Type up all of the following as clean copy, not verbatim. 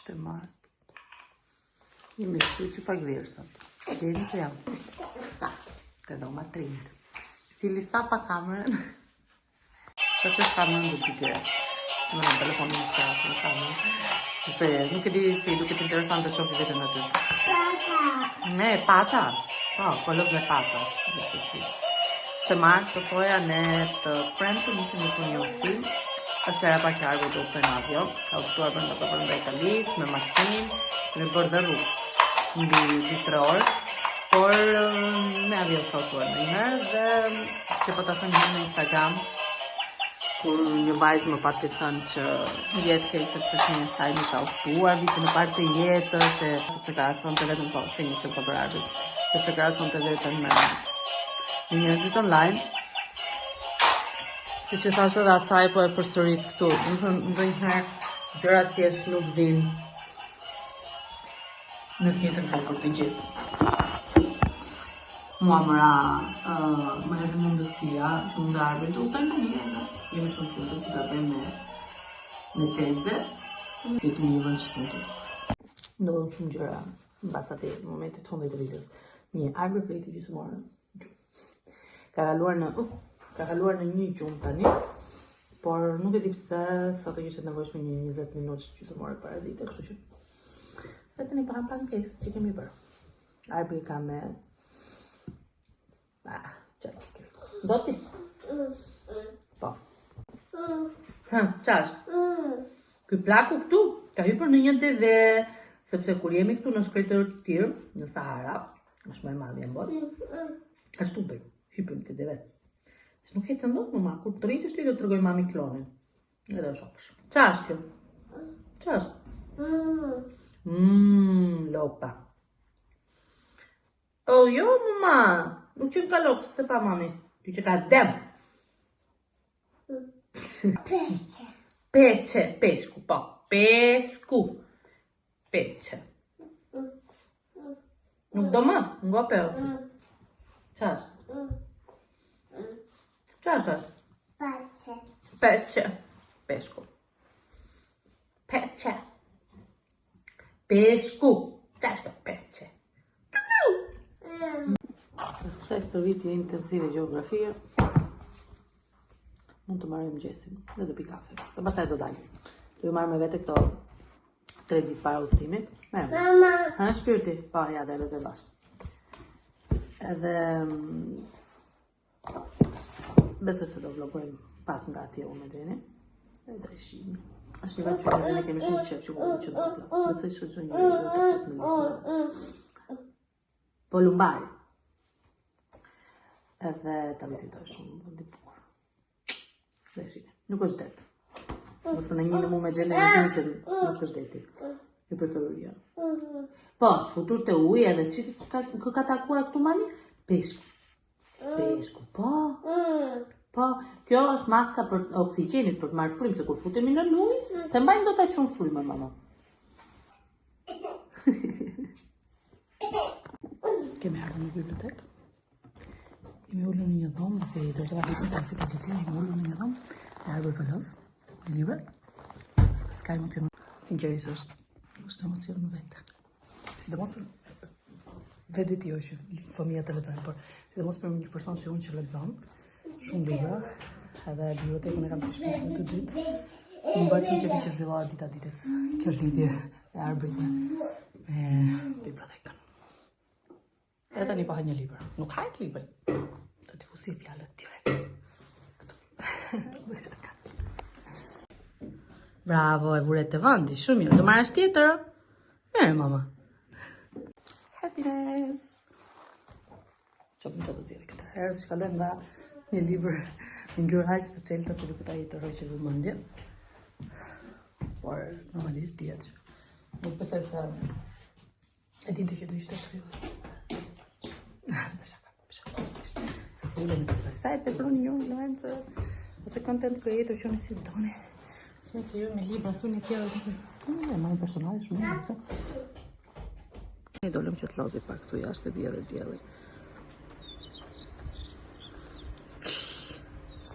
Shte marë. Jemi shqy që pak versat. Gjeni të jam. Sa. Të do ma 30. Cili sa pa kamerën. Sa që kamerën dhe bigre. Më në telefonin të qatë në kamerën. Se nuk e di si duket interesant të qofi vetëm në ty. Pata. Ne, pata. Po, kolës me pata. Dise si. Shte marë të thoja ne të prem të nishim në për një film. Është era pa që argo të të në avion. Ka ustuar për në të për në Italis, me makinë, me bërë dhe rrugë. Mbi 3 orë. Por me avion të ustuar në njërë dhe që po të thënë një në Instagram. Kur një vajzë më pat të thënë që jetë kejë se të një saj në ka ustuar, vitë në partë të jetë, se që ka ason të vetën po shenjë që po për arbit, se që ka ason të vetën me njerëzit online. Si që thashtë edhe asaj po e përsëris këtu, më thënë ndonjëherë gjërat thjesht nuk vinë në të njëjtën kohë për të gjithë. Mua më edhe mundësia që mund dhe arbit të ustaj të një, jemi shumë të të bëjmë me teze, këtë një vënd që sënë të të. Ndodhën shumë gjëra në basat e momentit të fundit të videos. Një arbit flejti gjysmore. Ka kaluar në një gjumë tani, por nuk e di pse sot e kishte nevojshme një 20 minutë gjysmore para dite, kështu që vetëm i pankesë që kemi bërë. Arbi ka me do ti? Po. Qash? Ky plaku këtu ka hypër në një deve, sepse kur jemi këtu në shkretërë të tjerë, në Sahara, është më e madhe e mbot, ashtu bëj, hypëm të deve. Se nuk e të ndodhë mëma, kur të rritësht ti do të tërgoj mami klonin. Edhe o shokësh. Qash kjo? Qash? Lopa. O jo mëma, nuk që ka lopë, se pa mami. Ty që ka dem. Pece, pesku, po. Pesku. Pece. Nuk do më, ngo peo. Qash? Qash është? Pece. Pesku. Pece. Pesku. Qash të pece. Pas kësaj stërvitje intensive gjeografie, mund të marrim gjesin dhe do pi kafe. Dhe pasaj do dalim. Do ju marrë me vete këto 3 ditë para udhëtimit. Mama! Ha, shpirti? Pa, ja, dhe edhe të bashkë. Edhe besoj se do vlogojmë pak nga atje unë me Gjeni. Dhe drejshimi. Është një vetë që ne kemi shumë qef që ku që do të vlog. Besoj që që një vetë të këtë në lisë. Po lumbari. Edhe ta vizitoj shumë vëndi bukur. Dhe shime, nuk është det. Nëse në një në mu me Gjene në tim që nuk është deti. I preferuria. Po, shfutur të uj edhe që ka takua këtu mami? Peshku. Peshku, po. Po, kjo është maska për oksigenit për të marrë frymë, se kur futemi në uj, se mbajnë do të shumë frymë, mama. Kemi ardhur në bibliotekë. Jemi ullur në një dhomë, se i dërgjava vitin të asit të tjera, jemi ullur në një dhomë, e arbër këllës, në libre. S'ka emocion, sinqerisht është emocion në vete. Si dhe mos për vetë ti është fëmija të letrojnë, por si dhe mos për një person që unë që lexon, shumë libra, edhe bibliotekën e kam të shpishme të dytë. Më bëjë që vi që zhvillohet dita ditës kjo lidhje e arbërit me bibliotekën. Edhe tani po ha një libër. Nuk hajt libër. Do t'i fusi fjalët direkt. Këtu. Bravo, e vuret të vëndi. Shumë mirë. Do marrësh tjetër? Mirë, mama. Happiness. Qofim të të zhjeli këtë herë. Shkallem nga një libër në ngjyrë aq të çelta se duket ai të rrojë vëmendje. Por normalisht dihet. Nuk besoj se e dinte që do ishte tillë. Se fulem të sa e pepron një influencer ose content creator që në si doni që të ju me libra thuni tjera e marrë personale shumë ne dolem që të lozi pak këtu jashtë e bje dhe djeli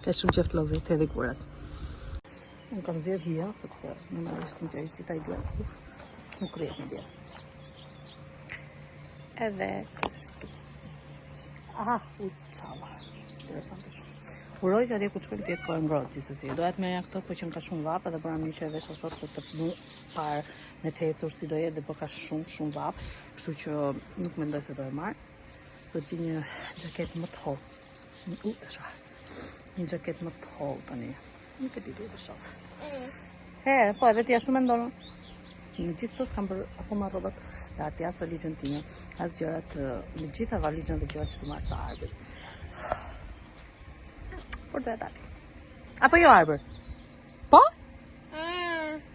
ka shumë qef të lozi të edhe kurat unë kam zirë hia sepse në marrë sinqerisht si ta i duhet nuk rrihet në diell. Edhe kështu. Çava. Interesante shumë. Uroj që atje ku shkojmë të jetë kohë ngrohtë gjithsesi. Doja të merrja këtë, po që më ka shumë vap, edhe bëra një që e vesha sot për të parë me të ecur si do jetë dhe po ka shumë vap, kështu që nuk mendoj se do e marr. Do të një xhaketë më të hollë. Një xhaketë më të hollë tani. Nuk e di duhet të shoh. Po edhe ti ashtu mendon. Në gjithë të s'kam bërë akoma rrobat dhe atja së ligjën time, as gjërat, në gjitha valigjën dhe gjërat që të marrë të arbër. Por dhe dali. Apo jo arbër? Po?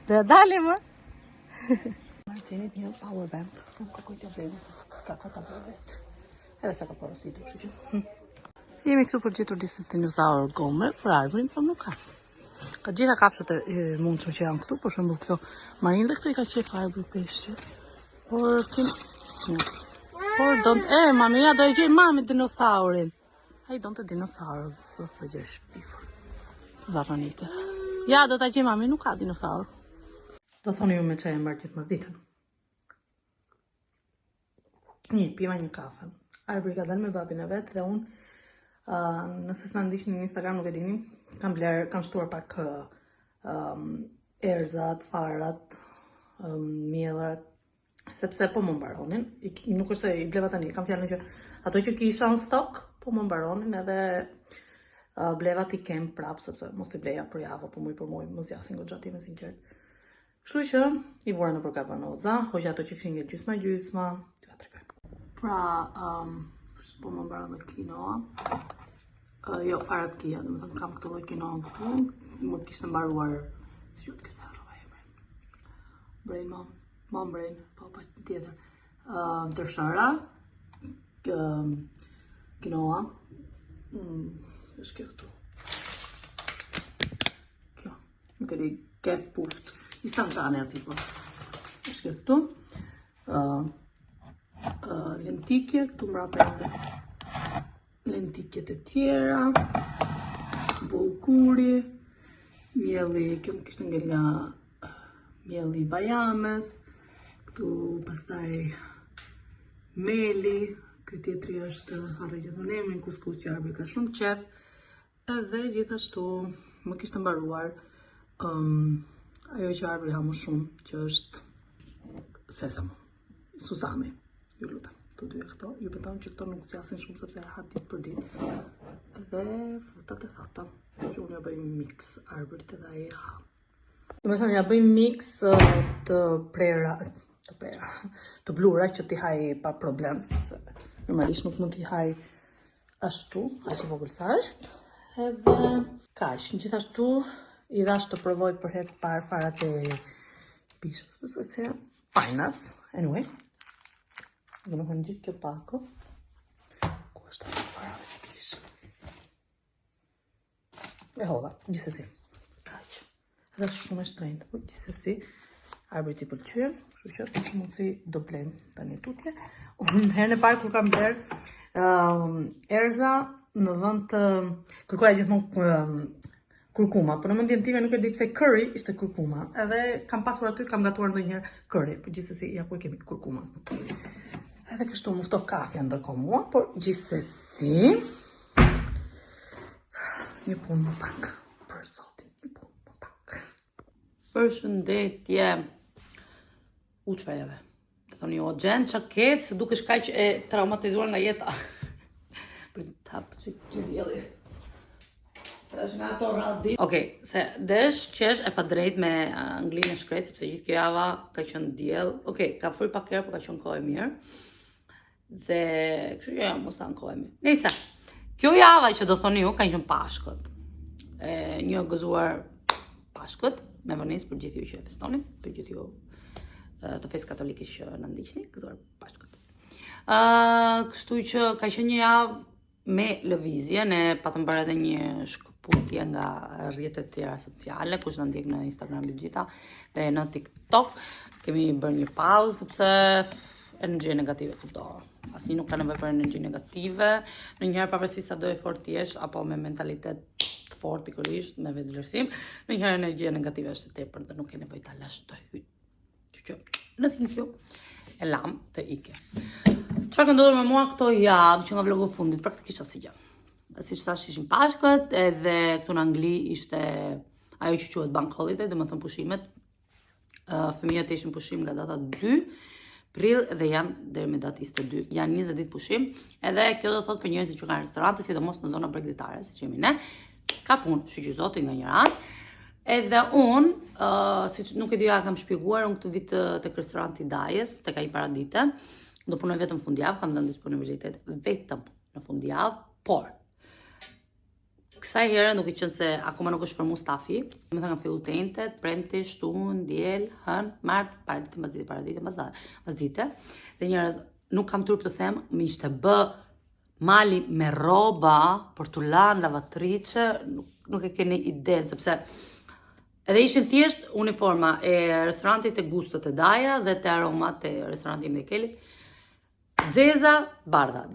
Dhe dali më? Marrë qenit një power bank, nuk ka kujtë blejnë, s'ka ka ta bërë vetë. Edhe sa ka porositur, kështu që. Jemi këtu për gjetur disë të dinozaur gome, për arbërin, por nuk ka. Ka gjitha kapsët e mundshme që janë këtu, për shembull këto marin dhe këto i ka qef arbër peshqe. Por mami, ja do e gjej mami dinosaurin. Ai donte dinosaurës, sot se gjë shpifur. Varronikët. Ja, do ta gjej mami, nuk ka dinosaur. Do thoni ju me çaj e mbarë gjithë ditën. Piva një kafe. Arbëri ka dalë me babin e vet dhe unë nëse s'na ndiqni në Instagram nuk e dini, kam shtuar pak erzat, farat, miellat, sepse po më mbaronin. Nuk është se i bleva tani, kam fjalën që ato që kisha në stok, po më mbaronin edhe bleva t'i kem prap, sepse mos t'i bleja për javë, po muj për muj, më zjasin goxhati me sinqert. Kështu që i vura në përkapanoza, hoqja ato që kishin nga gjysma, t'ja tregoj. Pra, po më mbaron dhe kinoa. Jo, farat kia, dhe më thëmë kam këtë lloj kinoa këtu, më kishtë mbaruar, si që të kësa rrova e mërën. Brain mom brain, po pa tjetër. Tërshara, kinoa, është kjo këtu. Kjo, nuk e di, kef pusht, instantane ati po. është kjo këtu. Lentikje, këtu mrapa ende. Lentikjet e tjera, bullkuri, mielli, kjo më kishtë nga mielli bajames, këtu pastaj meli, kjo tjetri është harri gjithmonë emrin, kuskus që arbri ka shumë qef, edhe gjithashtu më kishtë mbaruar ajo që arbri ha më shumë, që është sesamo, susami, ju lutem. Të dyja këto, ju beton që këto nuk zjasin shumë sepse ha ditë për ditë. Edhe frutat e thata, që unë ja bëj mix arbërit edhe ai ha. Do me thënë ja bëj mix të blura që t'i haj pa problem, sepse normalisht nuk mund t'i haj ashtu, aq i vogël sa është. Edhe kaq, gjithashtu i dhash të provoj për herë të parë farat e pishës, besoj se pajnac, anyway. Do me thënë gjithë kjo pako. Ku është ta para me pishë? E hodha, gjithsesi. Kaq. Edhe është shumë e shtrenjtë, por gjithsesi arbërit i pëlqyen, kështu që mundsi do blejmë tani tutje. Unë herën e parë kur kam bler erza në vend të kërkoja gjithmonë kurkuma, por në mendjen time nuk e di pse curry ishte kurkuma. Edhe kam pasur aty, kam gatuar ndonjëherë curry, por gjithsesi ja ku e kemi kurkuma. Edhe kështu më ftof kafja ndërkohë mua, por gjithsesi një punë më pak për zotin, një punë më pak. Përshëndetje uçvejave. Të thoni o gjen çaket se dukesh kaq e traumatizuar nga jeta. Për të hap që ky dielli. Se është nga ato radhi. Okej, se desh qesh e pa drejt me anglinë e shkret, sepse gjithë kjo java ka qenë diell. Okej, ka fry pak herë, por ka qenë kohë e mirë. Dhe kështu që mos ta ankohemi. Nëse kjo java që do thoni ju ka qenë Pashkët. Një gëzuar Pashkët me vonesë për gjithë ju që e festoni, për gjithë ju të festë katolike që na ndiqni, gëzuar Pashkët. Kështu që ka qenë një javë me lëvizje, ne patëm bërë edhe një shkëputje nga rrjetet tjera sociale, kush na ndjek në Instagram dhe gjitha, dhe në TikTok kemi bërë një pauzë sepse energji negative këto. Asnjë nuk ka nevojë për energji negative. Ndonjëherë pavarësisht sa do e fort jesh apo me mentalitet të fortë pikërisht, me vetëvlerësim, ndonjëherë energjia negative është e tepërt dhe nuk ke nevojë ta lash të hyj. Që në thinkju e lam të ike. Çfarë ka ndodhur me mua këto javë që nga vlogu fundit, praktikisht asnjë gjë. Siç thash, ishin Pashkët, edhe këtu në Angli ishte ajo që quhet bank holiday, domethënë pushimet. Fëmijët ishin pushim nga data 2 prill dhe janë deri me datë 22. Janë 20 ditë pushim, edhe kjo do thotë për njerëzit që kanë restorante, sidomos në zona bregdetare, siç jemi ne, ka punë, shqyqy zoti nga një anë. Edhe unë, siç nuk e di ja kam shpjeguar, unë këtë vit tek restoranti Dajes, tek ai paradite, do punoj vetëm fundjavë, kam dhënë disponibilitet vetëm në fundjavë, por kësaj herë nuk i qenë se akoma nuk është formu stafi, më thënë kam fillu tentet, premti, shtunë, diel, hën, martë, paradite, mbasdite, dhe njerëz nuk kam turp të them, më ishte bë mali me rroba, portulan, lavatrice, nuk e keni iden, sepse edhe ishin thjesht uniforma e restorantit të Gusto të Daja dhe të Aroma të restorantit me Kelit. Zeza, bardha.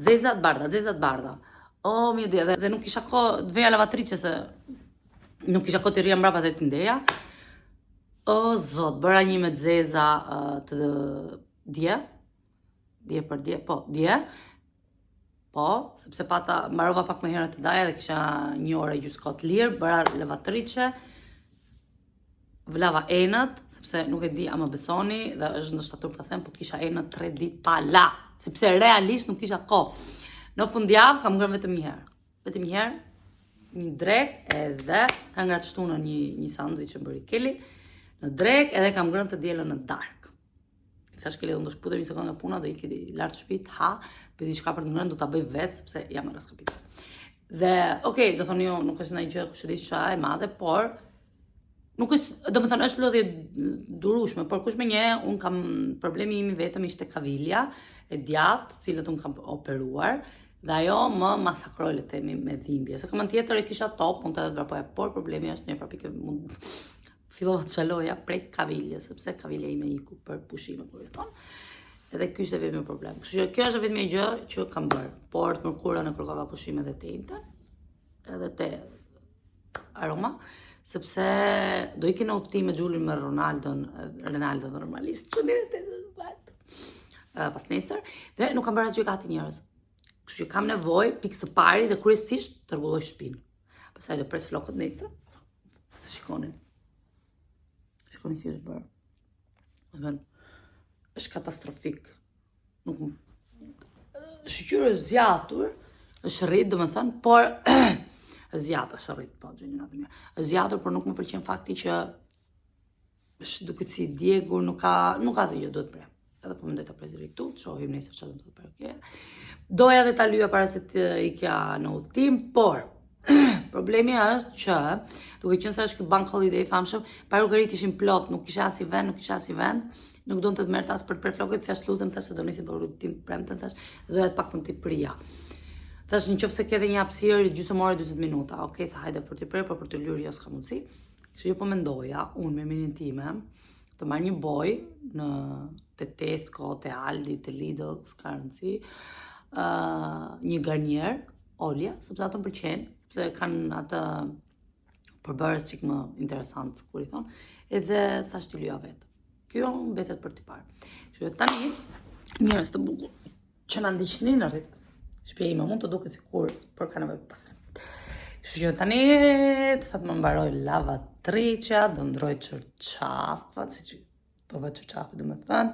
Oh, mio Dio, dhe nuk kisha kohë të veja lavatrice se nuk kisha kohë të rria mbrapa dhe të ndeja. O, zot, bëra një me zeza të dje, sepse pata mbarova pak më herët të Daja dhe kisha një orë e gjysmë kohë lirë, bëra lavatrice, vlava enët, sepse nuk e di a më besoni, dhe është ndoshta turp të them, po kisha enët 3 ditë pa la, sepse realisht nuk kisha kohë. Në fundjavë kam ngrënë vetëm një herë, një drek edhe ka ngratë shtunë një sandwich e bëri Keli, në drek edhe kam ngrënë të dielën në dark. I thash Keli, unë do shputem një sekondë nga puna, do iki lartë shtëpit, për diçka për të ngrënë, do ta bëj vetë, sepse jam e raskapit. Dhe, okay, do thonë jo, nuk është ndonjë gjë kushëditëshe e madhe, por nuk është, do më thënë, është lodhje durueshme, por kush me nje, unë kam problemi imi vetëm ishte kavilja e djathtë, cilët unë kam operuar, dhe ajo më masakroi le themi me dhimbje. Se kamën tjetër e kisha top, mund të edhe vrapoja, por problemi është një frapike mund fillova të çaloja prej kaviljes, sepse kavilja ime iku për pushime kur jeton. Edhe ky ishte vetëm problem. Kështu që kjo është vetëm një gjë që kam bërë, por të mërkurën e kërkova pushime dhe te Inter, edhe te Aroma, sepse do ikin në udhëtim me Xhulin me Ronaldo normalisht, që një të zbat pas nesër, dhe nuk kam bërë asgjë gati njerëz. Kështu që kam nevojë pikë së pari dhe kryesisht të rregulloj shtëpinë. Pastaj do pres flokët nesër. Se shikonin si është bërë. Është katastrofik. Nuk shqyr është zgjatur, është rrit, domethënë, por është rrit, po gjënat e mirë. Është zgjatur, por nuk më pëlqen fakti që është duket si djegur, nuk ka asgjë duhet prem. Edhe po mendoj ta pres deri këtu, shohim nesër çfarë do të bëj. Okay? Doja dhe ta lyja para se të ikja në udhëtim, por problemi është që duke qenë se është ky bank holiday i famshëm, parugarit ishin plot, nuk kisha as i vend, nuk donte të merrte as për flokët, thash lutem, thash se do nisim për udhëtim premten, thash doja të paktën ti prija. Thash nëse ke një hapësirë gjysmore 40 minuta, okay, tha hajde për të prerë, por për të lyer jo s'ka mundsi. Kështu që po mendoja unë me minin time të marr një boj në te Tesco, te Aldi, te Lidl, s'ka rëndësi, një garnier, olja, sepse ato më pëlqejnë, sepse kanë atë përbërës çik më interesant, kur i thon, edhe thash ti lyja vetë. Kjo mbetet për t'i parë. Kështu që tani njerëz të bukur që na ndiqnin në rrit shpjegime mund të duket sikur për ka nevojë pastrim. Kështu që tani sa të më mbaroj lavatriçja, do ndroj çorçafat, siç do vë çorçafat domethënë.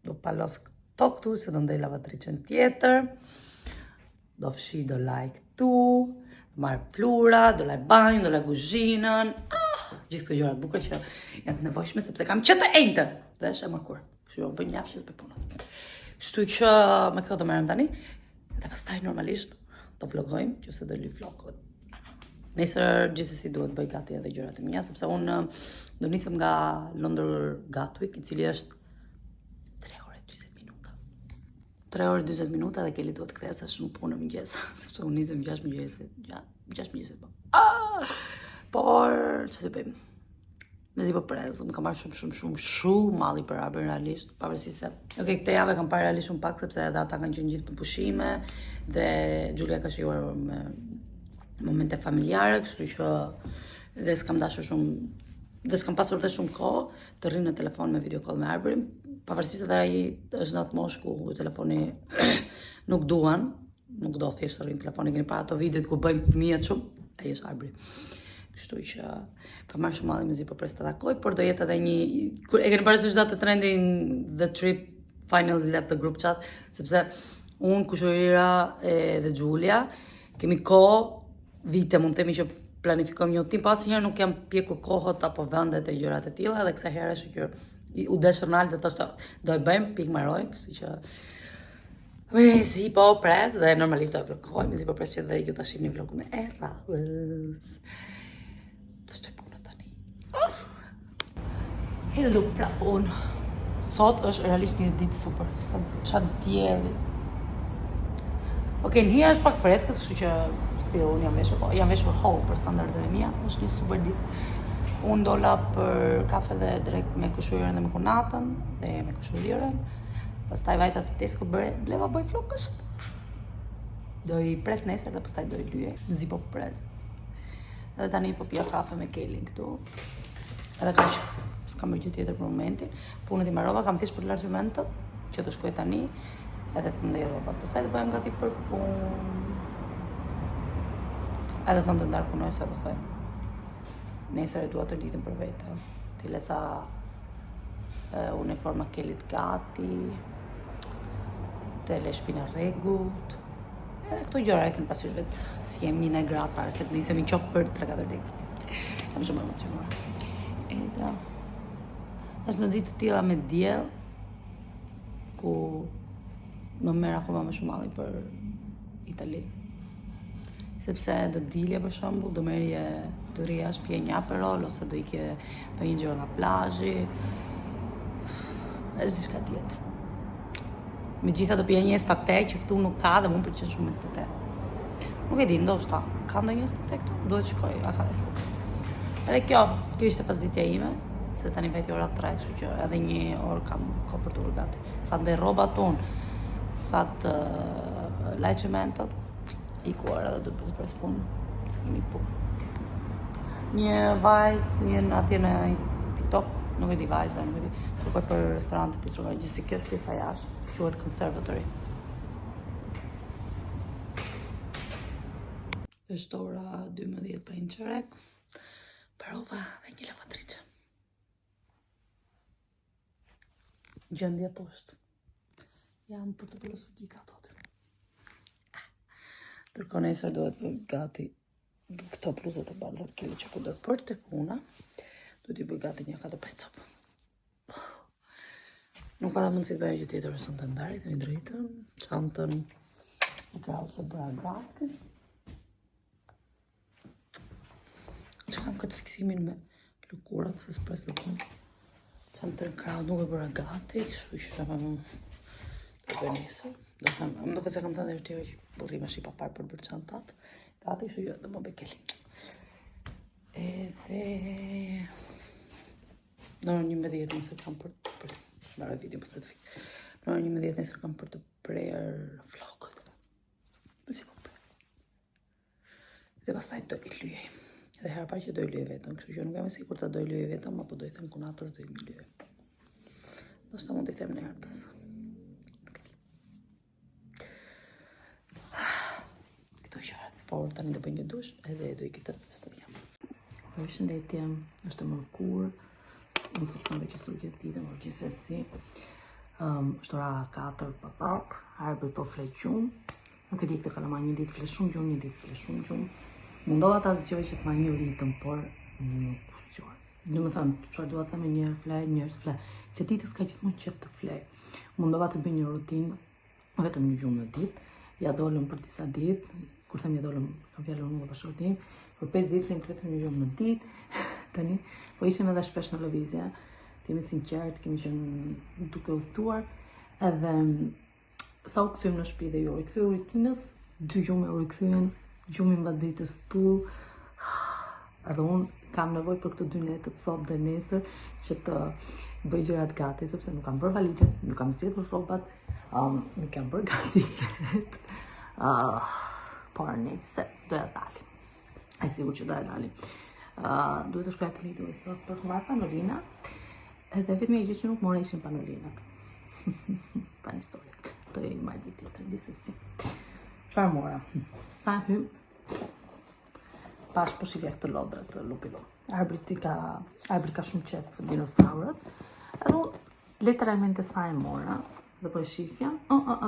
Do palos këto këtu, se do ndoj lavatriçën tjetër. Do fshi, do laj këtu, do marr plura, do laj banjën, do laj kuzhinën. Gjithë këto gjërat bukura që janë të nevojshme sepse kam qenë të ejtën dhe është e mërkur. Kështu që bëj njafshë për punën. Kështu që me këto do merrem tani dhe pastaj normalisht do vlogojmë nëse do lyj vlogot. Nesër gjithsesi duhet bëj gati edhe gjërat e mia sepse unë do nisem nga Londër Gatwick, i cili është 3 orë 40 minuta dhe Keli duhet të kthehet sa shumë punë në mëngjes, sepse unë nisem 6 mëngjes. Por çfarë të bëjmë? Mezi po pres, më ka marrë shumë malli për hapur realisht, pavarësisht se këtë javë kam parë realisht shumë pak sepse edhe ata kanë qenë gjithë për pushime dhe Xhulia ka shijuar me momente familjare, kështu që dhe s'kam dashur shumë dhe s'kam pasur dhe shumë kohë të rrinë në telefon me video call me Arbërin, pavarësisht se ai është në atë moshë ku telefoni nuk duan, nuk do thjesht të rrinë telefoni, keni para ato videot ku bëjnë fëmijët shumë, ai është Arbëri. Kështu që ka marrë shumë mallë mezi po pres të takoj, por do jetë edhe një, e keni parasysh datë trending the trip finally left the group chat, sepse unë, Kushërira dhe Gjulia kemi kohë, vite mund të themi që planifikojmë një udhtim, po asnjëherë nuk jam pjekur kohët apo vendet e gjërat e tilla, dhe kësaj herë është që u deshën Nalt dhe thoshte do e bëjmë, pikë mbarojmë, kështu që mezi po pres dhe normalisht do e vlogoj, mezi po pres që dhe ju ta shihni vlogun e radhës. Do shtoj punë tani. Hello pra unë. Sot është realisht një ditë super, sa çat dielli. Okej, në është pak freskët, kështu që still unë jam veshur hall për standardet e mia, është një super ditë. Unë dola për kafe dhe drejt me Kushërirën dhe me Kunatën dhe me Kushërirën. Pastaj vajta te Tesco bleva bëj flokësh. Do i pres nesër dhe pastaj do i lyej. Mezi po pres. Edhe tani po pija kafe me Kelin këtu. Edhe kaq, s'kam bërë gjë tjetër për momentin. Punët i mbarova, kam thjesht për largimentët që të shkoj tani. Edhe të ndej rrobat, pastaj të bëjmë gati për punë. Edhe sonte ndar punoj sa pastaj. Nesër e dua të ditën për vete. Ti leca uniforma Kelit gati. Të le shpina rregut. Edhe këto gjëra e kemi pasur vetë si jemi në gratë para se të nisemi qoftë për 3-4 ditë. Jam shumë emocionuar. Edhe është në ditë të tilla me diell ku më merr akoma më shumë malli për Itali. Sepse do dilje për shembull, do merrje do rria shtëpia një aperol ose do ikje do një gjë nga plazhi. Është diçka tjetër. Megjithatë do pija një estate që këtu nuk ka dhe më pëlqen shumë estate. Nuk e di, ndoshta ka ndonjë estate këtu, duhet shkoj, a ka estate. Edhe kjo ishte pasditja ime, se tani veti ora 3, kështu që edhe një orë kam kohë për të bërë gati. Sa ndej rrobat unë, sa të lajqementot, i kuar edhe do të bëzë punë, se kemi punë. Një vajzë, një atje në TikTok, nuk e di vajzë, nuk e di, kërkoj për restorantet të qërgoj, gjithë si kjo është pjesa jashtë, quhet Conservatory. Është ora 12 pa inqerek, prova dhe një lavatrice. Gjendje poshtë. Jam për të pëllosur gjitha ato aty. Tërko nesër duhet bëj gati këto bluzat e bardha të Kelly që po do për të puna. Duhet i bëj gati një 4-5 copë. Nuk pata mundësi të bëj gjë tjetër sot të ndarit, me drejtën, çantën e krahut se bëra gati. Që kam këtë fiksimin me lëkurat se s'pres të punë. Çantën e krahut nuk e bëra gati, kështu që të bëj nesër. Më duket se kam thënë edhe tjerë që burri më shipa parë për bërë çantat. Gati, kështu që do më bëj Kelly. Edhe në orën 11 nesër kam për të mbaroj video pas të fik. Në orën 11 nesër kam për të prerë vlogët. Si po bëj. Dhe pastaj do i lyej. Dhe herë parë që do i lyej vetëm, kështu që nuk jam e sigurt ta do i lyej vetëm apo do i them Kunatës do i më lyej. Ndoshta mund t'i them në ardhës. Por tani do bëj një dush edhe do i këtë stëpja. Përshëndetje, është mërkur, unë sot s'kam veç studiet ditën, por gjithsesi është ora 4 pa pak, Arbëri po flet gjumë. Nuk e di këtë kalama një ditë flet shumë gjumë, një ditë flet shumë gjumë. Mundova ta zgjoj që të marr një ritëm, por nuk zgjoj. Domethënë, çfarë dua të them, një herë flet, një herë flet. Që ditës ka gjithmonë qef të flej. Mundova të bëj një rutinë vetëm një gjumë në ditë. Ja dolëm për disa ditë, kur them ja dolëm, kam fjalën unë për shortim, për 5 ditë flim vetëm një gjumë në ditë. Tani, po ishim edhe shpesh në lëvizje, të jemi sinqert, kemi qenë duke udhëtuar, edhe sa u kthyem në shtëpi dhe ju rikthyer rutinës, 2 gjumë u rikthyen, gjumi mbas ditës tull. Edhe unë kam nevojë për këto 2 nete të sot dhe nesër që të bëj gjërat gati, sepse nuk kam bërë valizhen, nuk kam sjellur rrobat, nuk kam bërë gati flet. Por nesër do ja dalim. Ai sigurt që do ja dalim. Duhet të shkoja të Lidl sot për të marrë panolina. Edhe vetëm e gjë që nuk mora ishin panolinat. Pa një histori. Do e marrë ditë tjetër, gjithsesi. Çfarë mora? Sa hym pash po shifja këtë lodra të lupilo. Arbri ka shumë qef dinosaurët. Edhe unë literalmente sa e mora dhe po e shifja,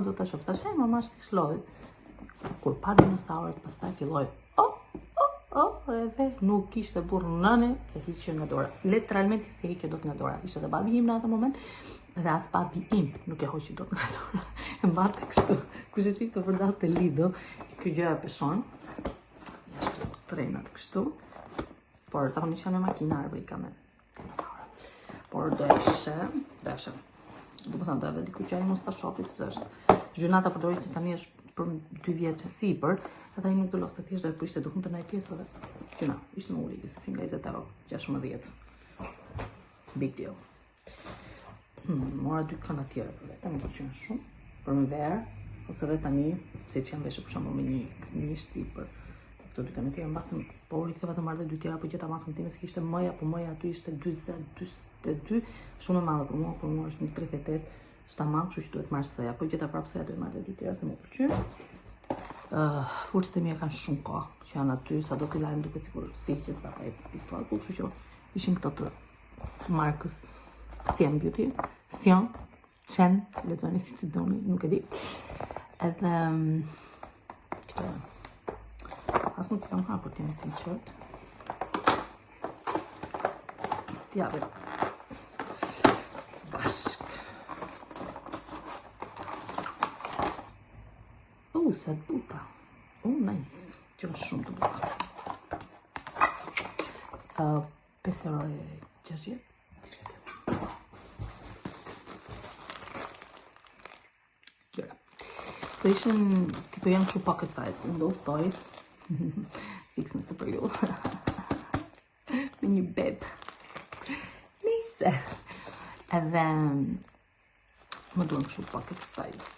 do ta shoh tash, mama është shlodhi. Kur pa dinosaurët, pastaj filloi edhe nuk kishte burr nëne, se hiqe nga dora. Literalmente se hiqe dot nga dora. Ishte dhe babi im në atë moment, dhe as babi im nuk e hoqi dot nga dora. E mbarte kështu. Kush e shih të vërtet të Lidl, kjo gjë e peshon. Jashtë trenat kështu. Por zakonisht jam me makina, arbri ka me dinosaura. Por do e fshem. Do të thënë, do e diku që ai mos ta shofi, sepse është gjynata përdorit që tani është për 2 vjeç e sipër, edhe ai nuk do losë, thjesht do e prishte duke të ndaj pjesëve. Gjyna, ishte më uli, se si nga 20 euro, 16. Big deal. Mora 2 këna tjera për vete, më pëlqen shumë, për më verë, ose edhe tani, si që jam veshë për shembull me një këmishë sipër. Këto 2 këna tjera, mbasëm, po riktheva të marrë 2 tjera, po gjeta masën time se kishte mëja, po mëja aty ishte 42, shumë e madhe për mua është një 38, shtamam, kështu që duhet marrë seja, po gjeta prapë seja duhet marrë 2 tjera se më pëlqen. Furçet e mia kanë shumë kohë që janë aty, sa do t'i lajmë duket sikur si që të e pistoll, po kështu që ishin këto të markës Cien Beauty, Chen, lexoni si të doni, nuk e di. Edhe as nuk kam hapur të jemi sinqert. T'javim bashk. Sa të buta. Nice. Që është shumë të buta. 5,60 €. Gjera. Po ishin, tipo janë kështu pocket size. Unë do ustoj. Fix në të përju. Me një beb. Nise. Edhe më duhen kështu pocket size.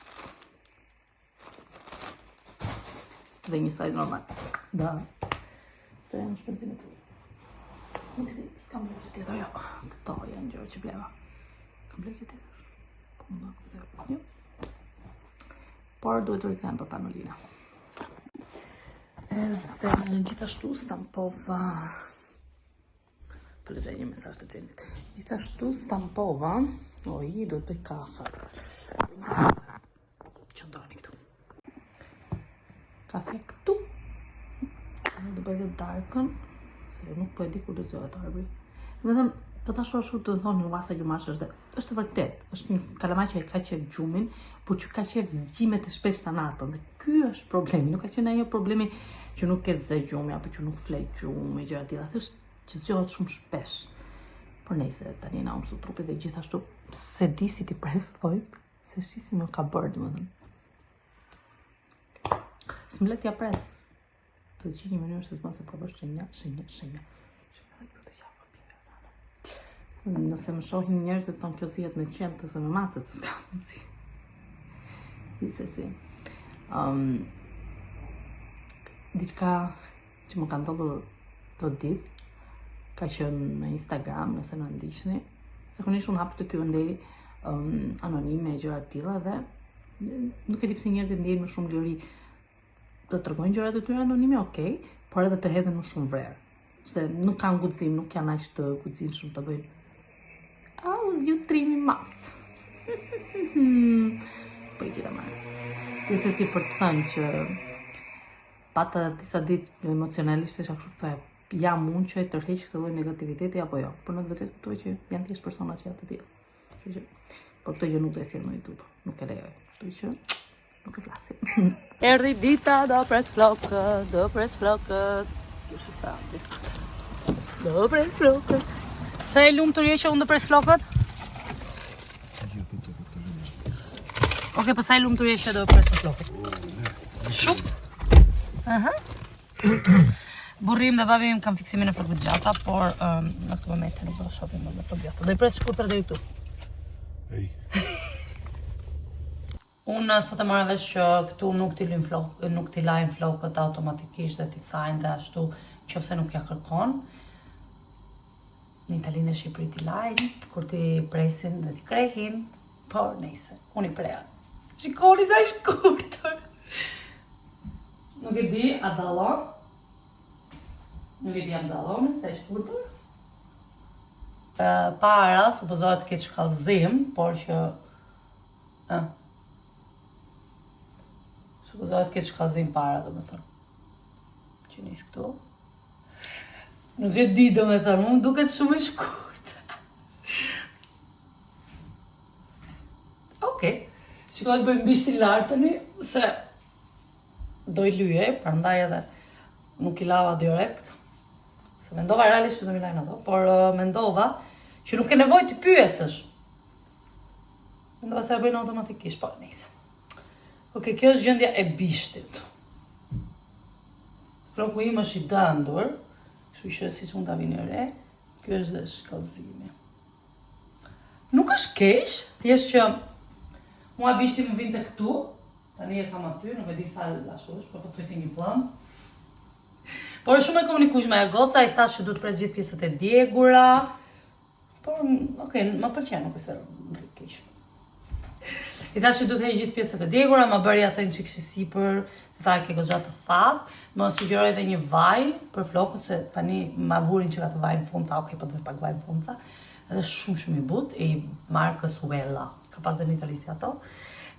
Dhe një size normal. Da. Të janë shpenzime të. Nuk di, s'kam blerë që tjetër, jo. Këto janë gjërë që bleva. Kam blerë që tjetër. Po më nga këtë jo. Por duhet të rikëthem për panolina. Edhe gjithashtu stampova. Për lezaj një mesazh të trenit. Gjithashtu stampova. Oj, duhet bëj kafe. Që ndoni këtu. Kafe këtu. Do bëj dhe darkën, se nuk po e di kur do zëhet arbri. Me thëmë, po ta shoh të thonë në vasa gjumash është vërtet, është një kalamaj që e ka qef gjumin, por që ka qef zgjimet e shpesh të natën. Dhe ky është problemi, nuk ka qenë ajo problemi që nuk ke zë gjumi, apo që nuk flej gjumi, gjëra tilla, thjesht që zgjohet shumë shpesh. Por nejse, tani na mësu trupi dhe gjithashtu se di si ti prestoj, se shisi më ka bërë, domethënë. S'mlet ja pres. Do të qenë një mënyrë se s'bën se po bësh shenja. Shfaqaj këtu të qafa pjeve. Nëse më shohin njerëzit thonë kjo zihet me qenë ose me macet, s'ka mundsi. Gjithsesi. Diçka që më ka ndodhur të ditë, ka qenë në Instagram, nëse na ndiqni. Zakonisht unë hap të ky ndej anonime e gjëra të tilla dhe nuk e di pse njerëzit ndjejnë më shumë liri. Do të tregojnë gjërat e tyre anonime, okay, por edhe të hedhin më shumë vrerë. Se nuk kanë guxim, nuk janë aq të guximshëm të bëjnë. Oh, zgjutrim i mas. Po i gjitha marrë. Gjithsesi për të thënë që pata disa ditë emocionalisht isha kështu të jam unë që e tërheq këtë lloj negativiteti apo jo. Por në të vërtetë kuptoj që janë thjesht persona që janë të tillë. Kështu që por këtë gjë nuk do e sjell në YouTube, nuk e lejoj. Kështu që nuk e flasim. Erdhi dita, do pres flokët. Kjo është standi. Do pres flokët. Sa e lumë të rje që unë do pres flokët? Oke, po sa e lumë të rje që do pres flokët? Shumë? Aha. Burrim dhe babim kam fiksimin e flokët gjata, por në këtë moment nuk do shohim më flokët gjata. Do i pres shkurtër deri këtu. Ej. Unë sot e mora vesh që këtu nuk t'i lajnë flokët automatikisht dhe t'i sajnë dhe ashtu qofse nuk ja kërkon. Në Italinë e Shqipërisë t'i lajnë, kur t'i presin dhe t'i krehin, por nejse, unë i preja. Shikoni sa i shkurtër! Nuk e di, a dallon? Nuk e di, a dallon, sa i shkurtër? Para, supozohet të ketë shkallëzim, por që... Supozohet të ketë shkallëzim para, do me thënë. Që nisë këtu. Nuk e di, do me thënë, më duket shumë i shkurtër. Okej. Shikoj të bëjmë bishti lartë tani, se do i lyje, prandaj edhe nuk i lava direkt. Se mendova realisht që do mi lajnë ato, por mendova që nuk e nevoj të pyesësh. Mendova se e bëjnë automatikisht, po nejse. Okej, kjo është gjendja e bishtit. Floku im është i dëndur, kështu që si që mund të vini re, kjo është dhe shkallëzimi. Nuk është keq, thjesht që mua bishti më vinte këtu, tani e kam aty, nuk e di sa lashush, po të thuj si një plëm. Por është shumë e komunikueshme e goca, i thash që duhet pres gjithë pjesët e djegura, por, okej, më pëlqen, nuk është e keq. I thash që duhet heq gjithë pjesët e djegura, më bëri atë një çik sipër, tha ke goxha të thatë, më sugjeroi edhe një vaj për flokët, se tani ma vurin që ka të vaj në fund, tha okej, po të pak vaj në fund, tha, edhe shumë i but, i markës Wella, ka pas dhe në Itali si ato,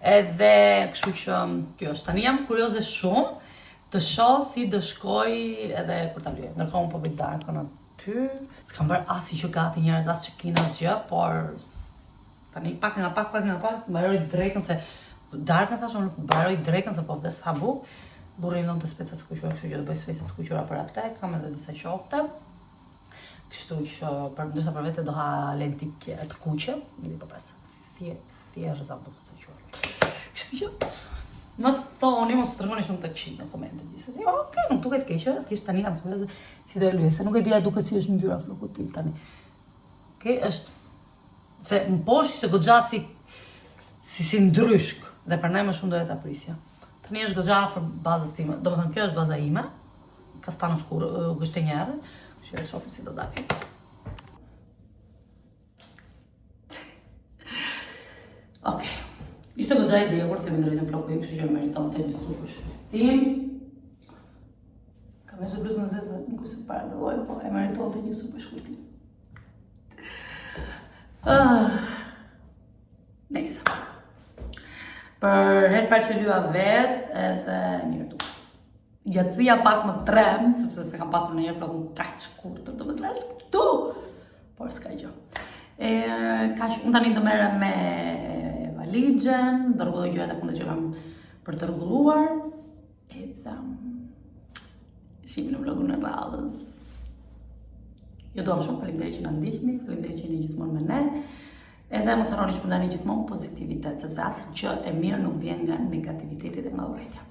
edhe kështu që kjo është, tani jam kurioze shumë, të shoh si do shkoj edhe kur ta lyej. Ndërkohë unë po bëj darkën aty. S'kam bërë as i që gati njerëz, as çekin as gjë, por tani pak nga pak mbaroj drekën se darkën thash unë mbaroj drekën se po vdes sa buk. Burri im donte speca të skuqura, kështu që do bëj speca të skuqura për atë, kam edhe disa qofte. Kështu që ndërsa për vete do ha lentikë të kuqe, ndi po pas. Thjesht rrezam do të çoj. Kështu që më thoni, mos të tregoni shumë të këqij në komente. Disa okej, nuk duket keq, thjesht tani jam kurioze si do e lyej, se nuk e di a duket si është ngjyra flokut tim tani. Okej, është se më poshtë se goxha si ndryshk dhe prandaj më shumë do ta prisja. Tani është goxha afër bazës time. Domethënë kjo është baza ime. Kastano skur gështenjare, që e shohim si do dalë. Okej. Ishte goxha e djegur se me ndrejtën floku im, kështu që meriton të një sufësh tim. Kam e bluzën në zezë, nuk se para dhe lojnë, po e meriton të një sufësh tim. Nejse. Për herë parë që lyva vetë, edhe mirë tu. Gjatësia pak më trem, sepse se kam pasur në një flokun kaq shkurtër, do më të lash këtu. Por s'ka gjë. Unë tani do merrem me valigjen, do rregulloj gjërat e fundit që kam për të rregulluar. Edhe shihni në vlogun e radhës. Ju dua shumë, faleminderit që na ndiqni, faleminderit që jeni gjithmonë me ne. Edhe mos harroni që ndani gjithmonë pozitivitet, sepse asgjë e mirë nuk vjen nga negativiteti dhe nga urrëtia.